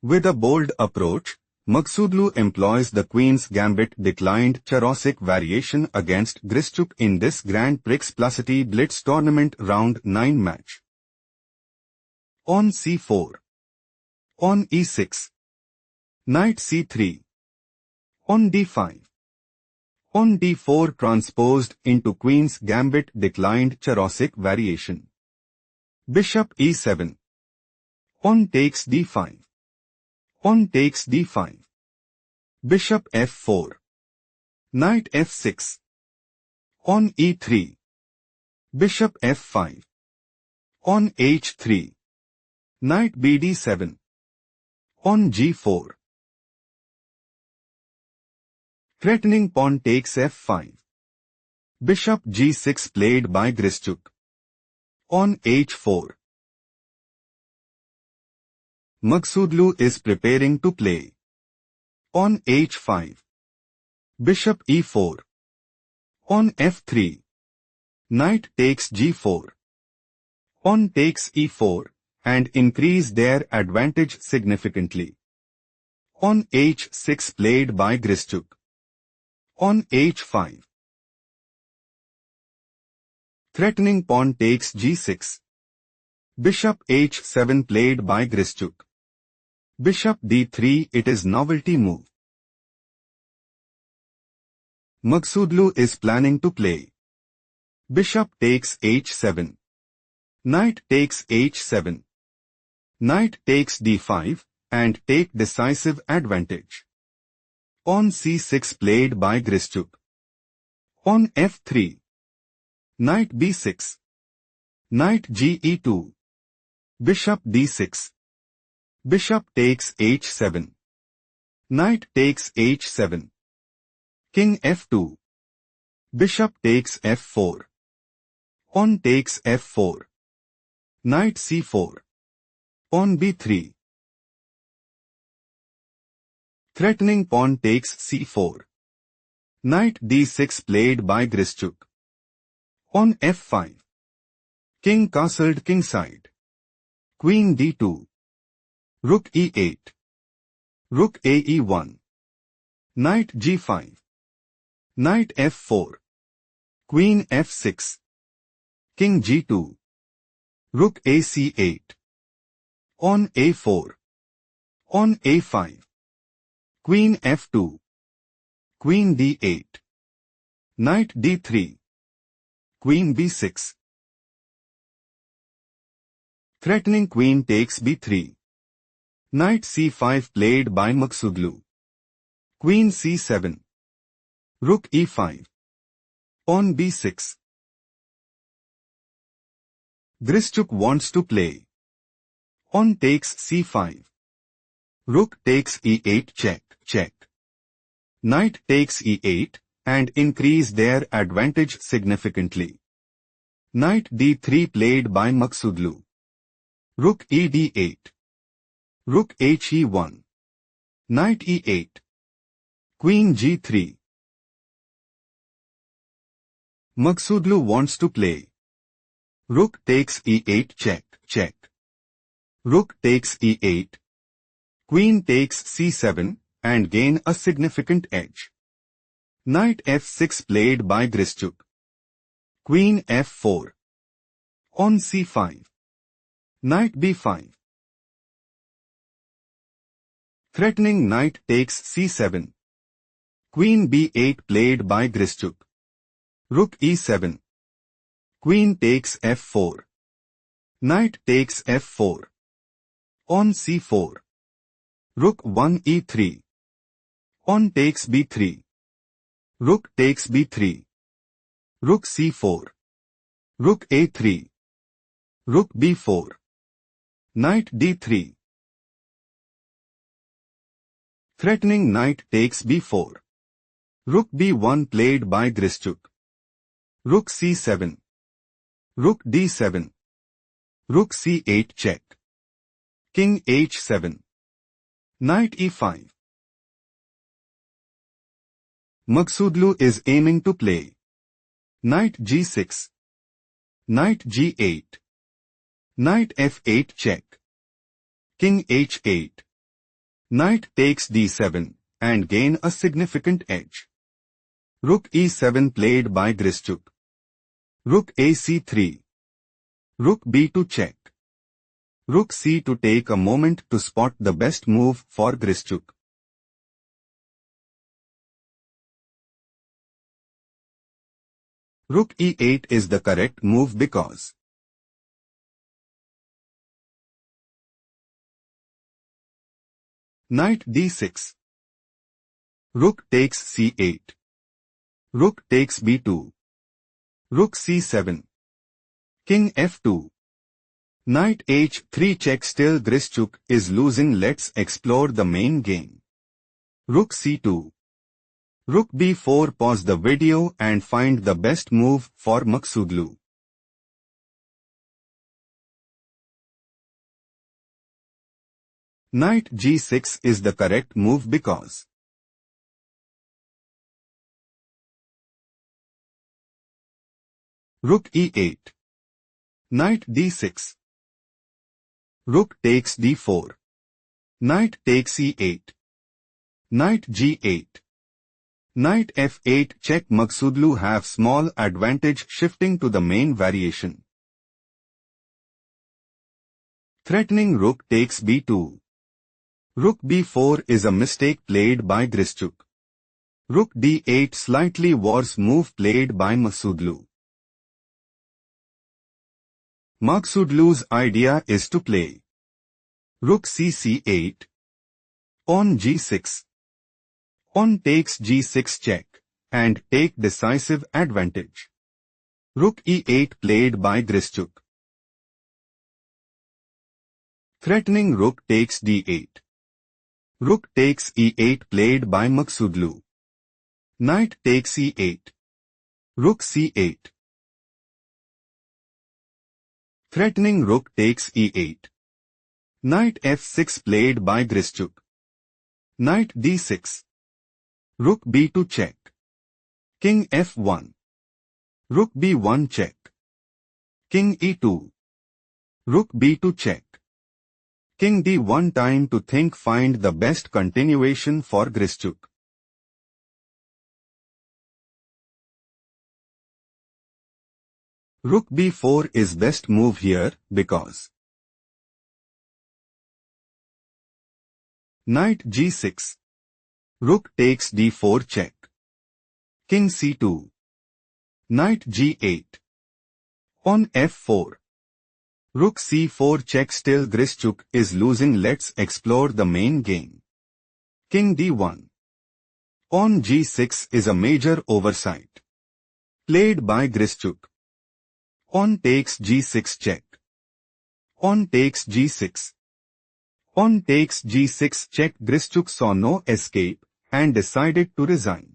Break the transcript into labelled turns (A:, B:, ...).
A: With a bold approach, Maghsoodloo employs the Queen's Gambit declined Charosic variation against Grischuk in this Grand Prix Pluscity Blitz tournament round 9 match. On c4. On e6. Knight c3. On d5. On d4 transposed into Queen's Gambit declined Charosic variation. Bishop e7. On takes d5. On takes d5. Bishop f4. Knight f6. On e3. Bishop f5. On h3. Knight bd7. On g4. Threatening pawn takes f5. Bishop g6 played by Grischuk. On h4. Maghsoodloo is preparing to play. On h5. Bishop e4. On f3. Knight takes g4. On takes e4 and increase their advantage significantly. On h6 played by Grischuk. On h5. Threatening pawn takes g6. Bishop h7 played by Grischuk. Bishop d3 it is novelty move. Maghsoodloo is planning to play. Bishop takes h7. Knight takes h7. Knight takes d5 and take decisive advantage. On c6 played by Grischuk. On f3. Knight b6. Knight ge2. Bishop d6. Bishop takes h7. Knight takes h7. King f2. Bishop takes f4. On takes f4. Knight c4. On b3. Threatening pawn takes c4. Knight d6 played by Grischuk. On f5. King castled kingside. Queen d2. Rook e8. Rook ae1. Knight g5. Knight f4. Queen f6. King g2. Rook ac8. On a4. On a5. Queen f2. Queen d8. Knight d3. Queen b6. Threatening queen takes b3. Knight c5 played by Maghsoodloo. Queen c7. Rook e5. On b6. Grischuk wants to play. On takes c5. Rook takes e8 check, check. Knight takes e8 and increase their advantage significantly. Knight d3 played by Maghsoodloo. Rook e d8. Rook he1. Knight e8. Queen g3. Maghsoodloo wants to play. Rook takes e8 check, check. Rook takes e8. Queen takes c7 and gain a significant edge. Knight f6 played by Grischuk. Queen f4. On c5. Knight b5. Threatening knight takes c7. Queen b8 played by Grischuk. Rook e7. Queen takes f4. Knight takes f4. On c4. Rook 1 e3. On takes b3. Rook takes b3. Rook c4. Rook a3. Rook b4. Knight d3. Threatening knight takes b4. Rook b1 played by Grischuk. Rook c7. Rook d7. Rook c8 check. King h7. Knight e5. Maghsoodloo is aiming to play. Knight g6. Knight g8. Knight f8 check. King h8. Knight takes d7 and gain a significant edge. Rook e7 played by Grischuk. Rook ac3. Rook b2 check. Rook c2 take a moment to spot the best move for Grischuk. Rook e8 is the correct move because Knight d6. Rook takes c8. Rook takes b2. Rook c7. King f2. Knight h3 check. Still Grischuk is losing. Let's explore the main game. Rook c2. Rook b4. Pause the video and find the best move for Maghsoodloo. Knight g6 is the correct move because Rook e8. Knight d6. Rook takes d4. Knight takes e8. Knight g8. Knight f8 check. Maghsoodloo have small advantage. Shifting to the main variation. Threatening rook takes b2. Rook b4 is a mistake played by Grischuk. Rook d8 slightly worse move played by Maghsoodloo. Maghsoodloo's idea is to play Rook c8, Pawn g6, Pawn takes g6 check, and take decisive advantage. Rook e8 played by Grischuk. Threatening rook takes d8. Rook takes e8 played by Maghsoodloo. Knight takes e8. Rook c8. Threatening rook takes e8. Knight f6 played by Grischuk. Knight d6. Rook b2 check. King f1. Rook b1 check. King e2. Rook b2 check. King d1. Time to think. Find the best continuation for Grischuk. Rook b4 is best move here because Knight g6. Rook takes d4 check. King c2. Knight g8. Pawn f4. Rook c4 check. Still Grischuk is losing. Let's explore the main game. King d1. Pawn g6 is a major oversight played by Grischuk. Pawn takes g6 check. Pawn takes g6. Pawn takes g6 check. Grischuk saw no escape and decided to resign.